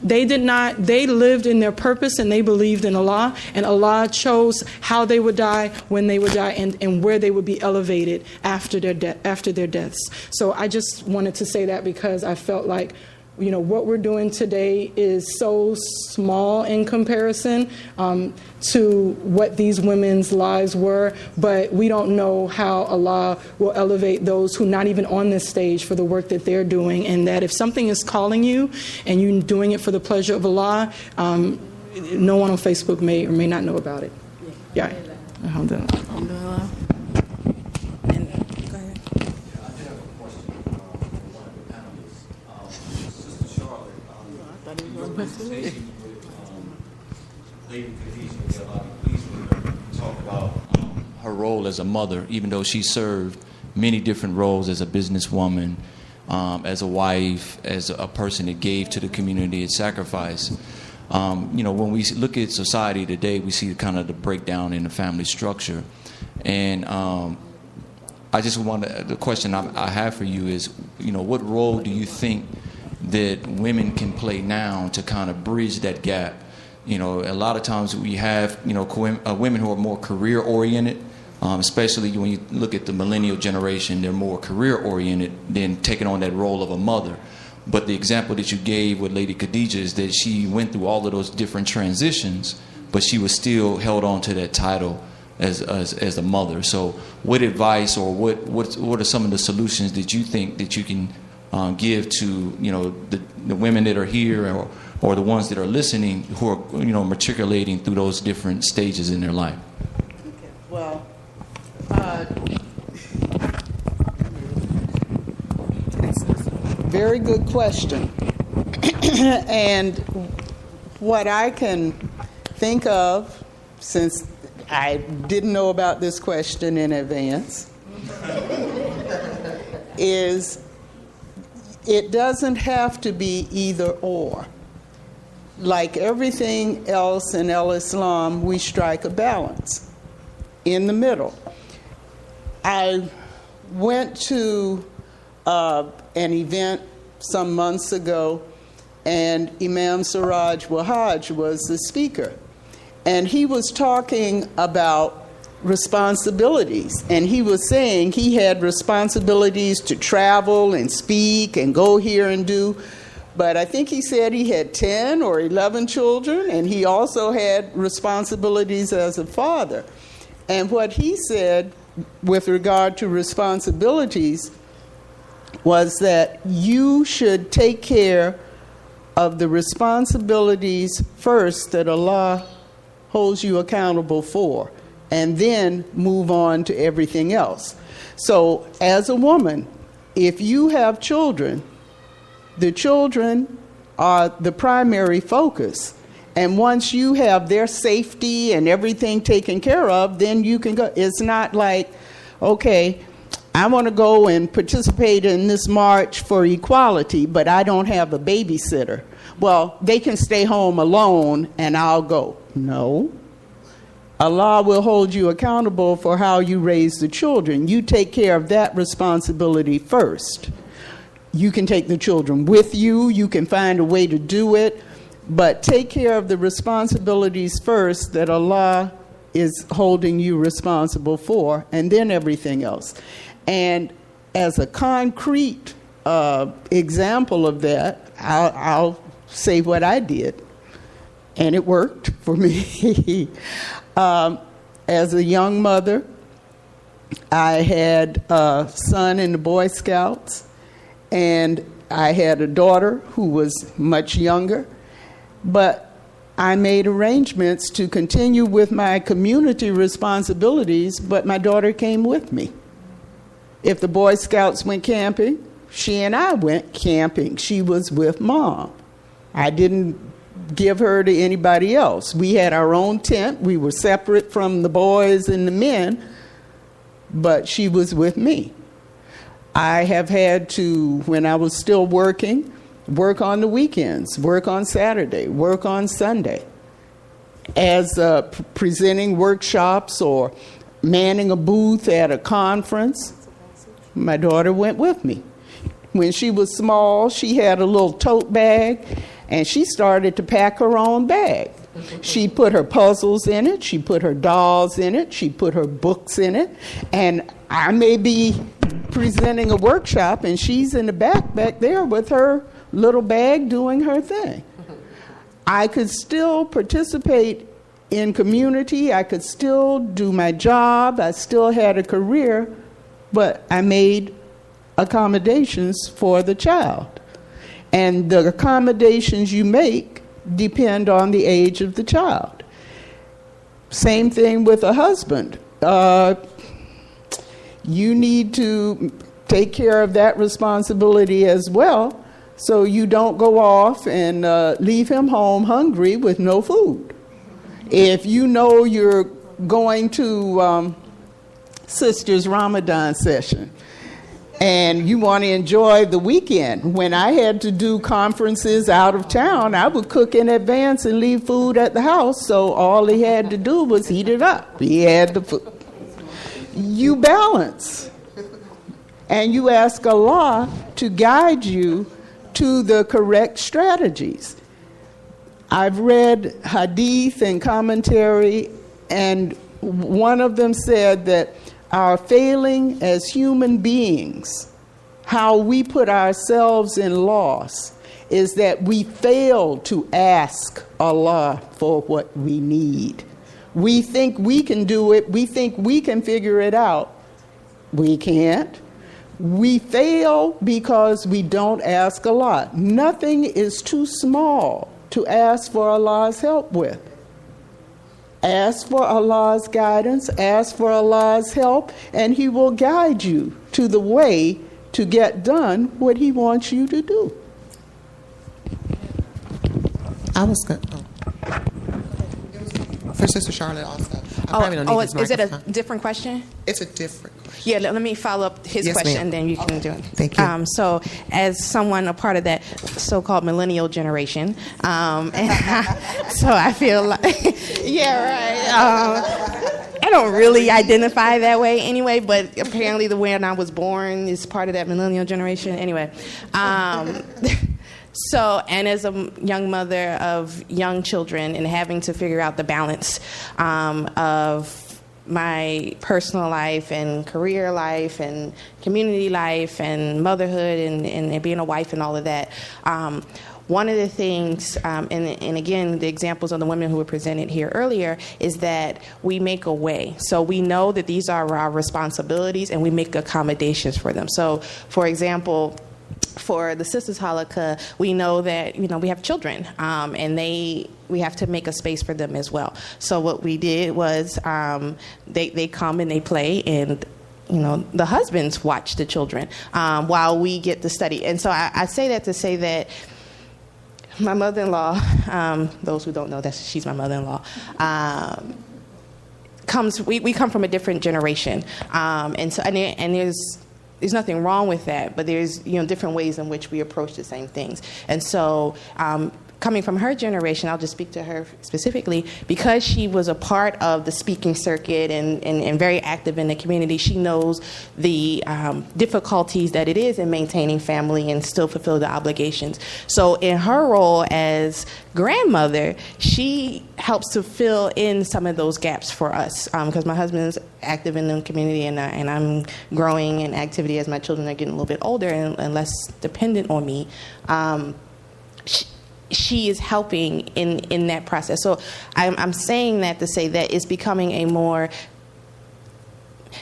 They did not, they lived in their purpose and they believed in Allah, and Allah chose how they would die, when they would die, and where they would be elevated after their deaths. So I just wanted to say that because I felt like, what we're doing today is so small in comparison to what these women's lives were, but we don't know how Allah will elevate those who not even on this stage for the work that they're doing, and that if something is calling you and you're doing it for the pleasure of Allah, no one on Facebook may or may not know about it. Yeah. Alhamdulillah. Presentation with Lady Khadija, please talk about her role as a mother, even though she served many different roles as a businesswoman, as a wife, as a person that gave to the community and sacrificed. When we look at society today, we see kind of the breakdown in the family structure. And the question I have for you is, what role do you think that women can play now to kind of bridge that gap? A lot of times we have, women who are more career oriented, especially when you look at the millennial generation, they're more career oriented than taking on that role of a mother. But the example that you gave with Lady Khadija is that she went through all of those different transitions, but she was still held on to that title as a mother. So what advice or what are some of the solutions that you think that you can give to the women that are here or the ones that are listening who are matriculating through those different stages in their life? Okay. Well, very good question. And what I can think of, since I didn't know about this question in advance, is it doesn't have to be either or. Like everything else in Islam, we strike a balance in the middle. I went to an event some months ago, and Imam Siraj Wahaj was the speaker. And he was talking about responsibilities, and he was saying he had responsibilities to travel and speak and go here and do, but I think he said he had 10 or 11 children, and he also had responsibilities as a father. And what he said with regard to responsibilities was that you should take care of the responsibilities first that Allah holds you accountable for, and then move on to everything else. So as a woman, if you have children, the children are the primary focus. And once you have their safety and everything taken care of, then you can go. It's not like, okay, I want to go and participate in this march for equality, but I don't have a babysitter. Well, they can stay home alone and I'll go. No. Allah will hold you accountable for how you raise the children. You take care of that responsibility first. You can take the children with you. You can find a way to do it. But take care of the responsibilities first that Allah is holding you responsible for, and then everything else. And as a concrete example of that, I'll say what I did. And it worked for me. As a young mother, I had a son in the Boy Scouts, and I had a daughter who was much younger. But I made arrangements to continue with my community responsibilities, but my daughter came with me. If the Boy Scouts went camping, she and I went camping. She was with Mom. I didn't give her to anybody else. We had our own tent. We were separate from the boys and the men, but she was with me. I have had to, when I was still working, work on the weekends, work on Saturday, work on Sunday. As presenting workshops or manning a booth at a conference, my daughter went with me. When she was small, she had a little tote bag, And she started to pack her own bag. She put her puzzles in it, she put her dolls in it, she put her books in it, and I may be presenting a workshop and she's in the back there with her little bag doing her thing. I could still participate in community, I could still do my job, I still had a career, but I made accommodations for the child. And the accommodations you make depend on the age of the child. Same thing with a husband. You need to take care of that responsibility as well, so you don't go off and leave him home hungry with no food. If you know you're going to Sister's Ramadan session and you want to enjoy the weekend, when I had to do conferences out of town, I would cook in advance and leave food at the house, so all he had to do was heat it up. He had the food. You balance, and you ask Allah to guide you to the correct strategies. I've read hadith and commentary, and one of them said that our failing as human beings, how we put ourselves in loss, is that we fail to ask Allah for what we need. We think we can do it. We think we can figure it out. We can't. We fail because we don't ask Allah. Nothing is too small to ask for Allah's help with. Ask for Allah's guidance, ask for Allah's help, and He will guide you to the way to get done what He wants you to do. I was going for Sister Charlotte also. I probably don't need this is it a microphone. different question? It's a different question. Yeah, let me follow up his Yes, question, ma'am. and then you can do it. Thank you. So, as someone a part of that so-called millennial generation, and so I feel like, yeah, right. I don't really identify that way anyway, but apparently the way I was born is part of that millennial generation. Anyway, so, and as a young mother of young children and having to figure out the balance of my personal life and career life and community life and motherhood and being a wife and all of that, one of the things, and again, the examples of the women who were presented here earlier, is that we make a way. So we know that these are our responsibilities and we make accommodations for them. So, for example, for the Sisters Halakha, we know that we have children, and we have to make a space for them as well. So what we did was they come and they play, and the husbands watch the children while we get to study. And so I say that to say that my mother-in-law, those who don't know, she's my mother-in-law. We come from a different generation, and there's nothing wrong with that, but there's different ways in which we approach the same things. And so coming from her generation, I'll just speak to her specifically, because she was a part of the speaking circuit and very active in the community. She knows the difficulties that it is in maintaining family and still fulfill the obligations. So in her role as grandmother, she helps to fill in some of those gaps for us, because my husband's active in the community, and I'm growing in activity as my children are getting a little bit older and less dependent on me. She is helping in that process. So I'm saying that to say that it's becoming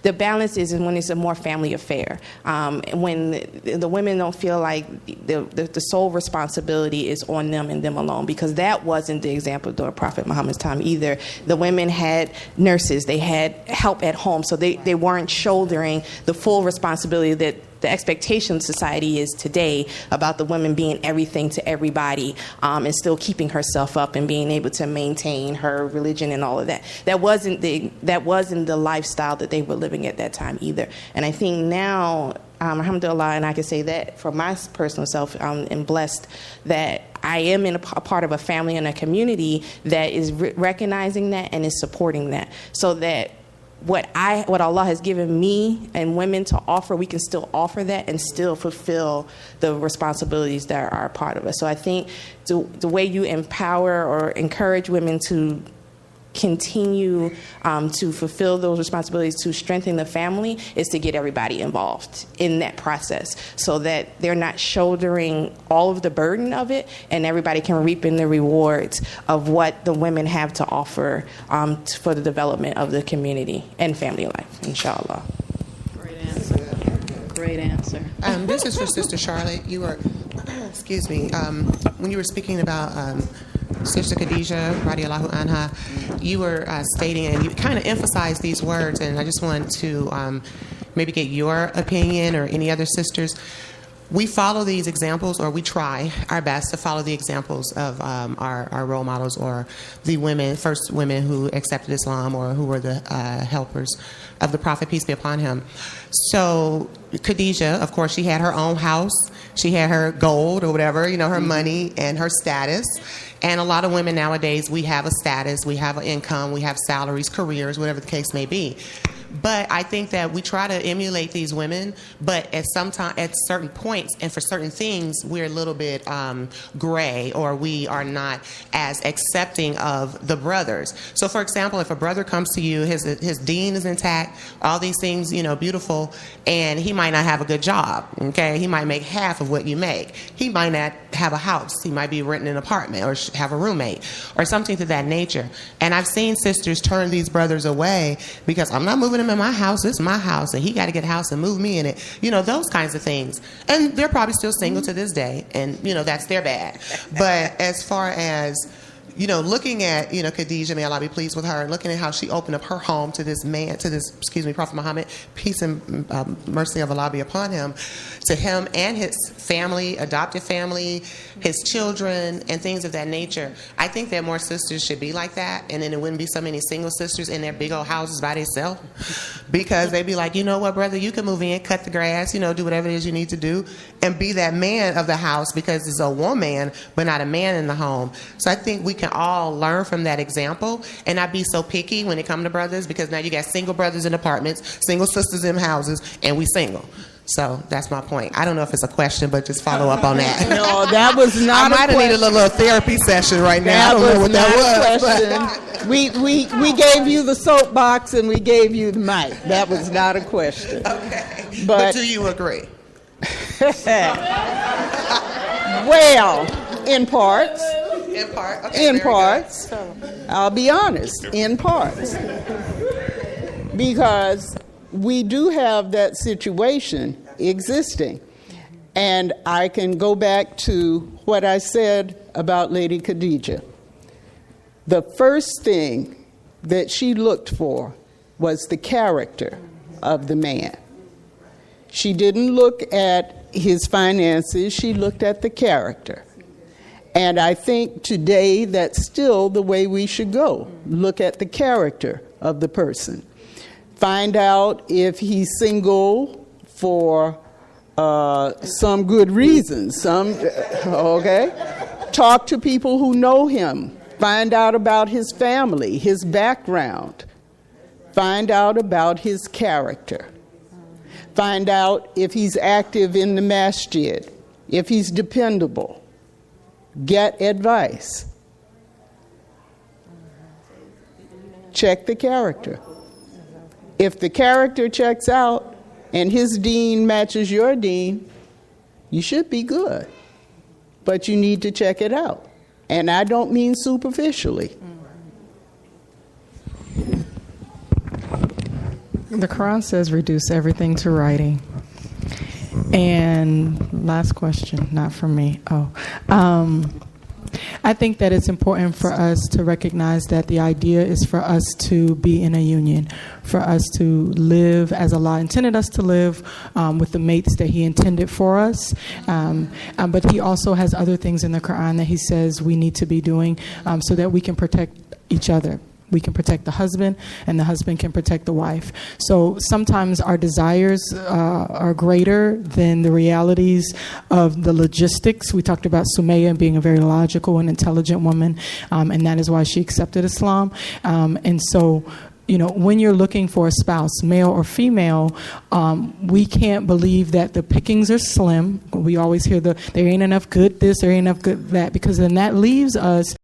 the balance is when it's a more family affair. When the women don't feel like the sole responsibility is on them and them alone, because that wasn't the example during Prophet Muhammad's time either. The women had nurses, they had help at home, so they weren't shouldering the full responsibility that the expectation of society is today about the woman being everything to everybody, and still keeping herself up and being able to maintain her religion and all of that. That wasn't the lifestyle that they were living at that time either. And I think now, alhamdulillah, and I can say that for my personal self, I'm blessed that I am in a part of a family and a community that is recognizing that and is supporting that, so that what Allah has given me and women to offer, we can still offer that and still fulfill the responsibilities that are a part of us. So I think the way you empower or encourage women to continue to fulfill those responsibilities to strengthen the family is to get everybody involved in that process so that they're not shouldering all of the burden of it, and everybody can reap in the rewards of what the women have to offer for the development of the community and family life, inshallah. Great answer. Great answer. This is for Sister Charlotte. You were, excuse me, when you were speaking about Sister Khadijah, radiallahu anha, you were stating, and you kind of emphasized these words, and I just want to maybe get your opinion or any other sisters. We follow these examples, or we try our best to follow the examples of our role models, or the first women who accepted Islam, or who were the helpers of the Prophet, peace be upon him. So Khadijah, of course, she had her own house. She had her gold or whatever, her money and her status. And a lot of women nowadays, we have a status, we have an income, we have salaries, careers, whatever the case may be. But I think that we try to emulate these women, but at certain points and for certain things, we're a little bit gray, or we are not as accepting of the brothers. So, for example, if a brother comes to you, his deen is intact, all these things, beautiful, and he might not have a good job, okay? He might make half of what you make. He might not have a house. He might be renting an apartment or have a roommate or something to that nature. And I've seen sisters turn these brothers away because I'm not moving him in my house. This is my house, and he got to get a house and move me in it. Those kinds of things. And they're probably still single to this day, and that's their bad. But as far as looking at, Khadijah, may Allah be pleased with her, looking at how she opened up her home to this man, Prophet Muhammad, peace and mercy of Allah be upon him, to him and his family, adopted family, his children, and things of that nature. I think that more sisters should be like that, and then it wouldn't be so many single sisters in their big old houses by themselves, because they'd be like, you know what, brother, you can move in, cut the grass, do whatever it is you need to do, and be that man of the house, because it's a woman, but not a man in the home. So I think we can all learn from that example and not be so picky when it comes to brothers, because now you got single brothers in apartments, single sisters in houses, and we single. So that's my point. I don't know if it's a question, but just follow up on that. No, that was not a question. I might have needed a little therapy session right now. I don't know what that was. We gave you the soapbox and we gave you the mic. That was not a question. Okay. But do you agree? Well, in parts. In part? Okay, in parts. I'll be honest, in parts. Because we do have that situation existing. And I can go back to what I said about Lady Khadijah. The first thing that she looked for was the character of the man. She didn't look at his finances, she looked at the character. And I think today that's still the way we should go. Look at the character of the person. Find out if he's single for some good reason. Okay? Talk to people who know him. Find out about his family, his background. Find out about his character. Find out if he's active in the masjid, if he's dependable. Get advice. Check the character. If the character checks out and his deen matches your deen, you should be good. But you need to check it out. And I don't mean superficially. The Quran says reduce everything to writing. And last question, not from me. I think that it's important for us to recognize that the idea is for us to be in a union, for us to live as Allah intended us to live, with the mates that He intended for us. But He also has other things in the Quran that He says we need to be doing so that we can protect each other. We can protect the husband, and the husband can protect the wife. So sometimes our desires are greater than the realities of the logistics. We talked about Sumayya being a very logical and intelligent woman, and that is why she accepted Islam. And so when you're looking for a spouse, male or female, we can't believe that the pickings are slim. We always hear there ain't enough good this, there ain't enough good that, because then that leaves us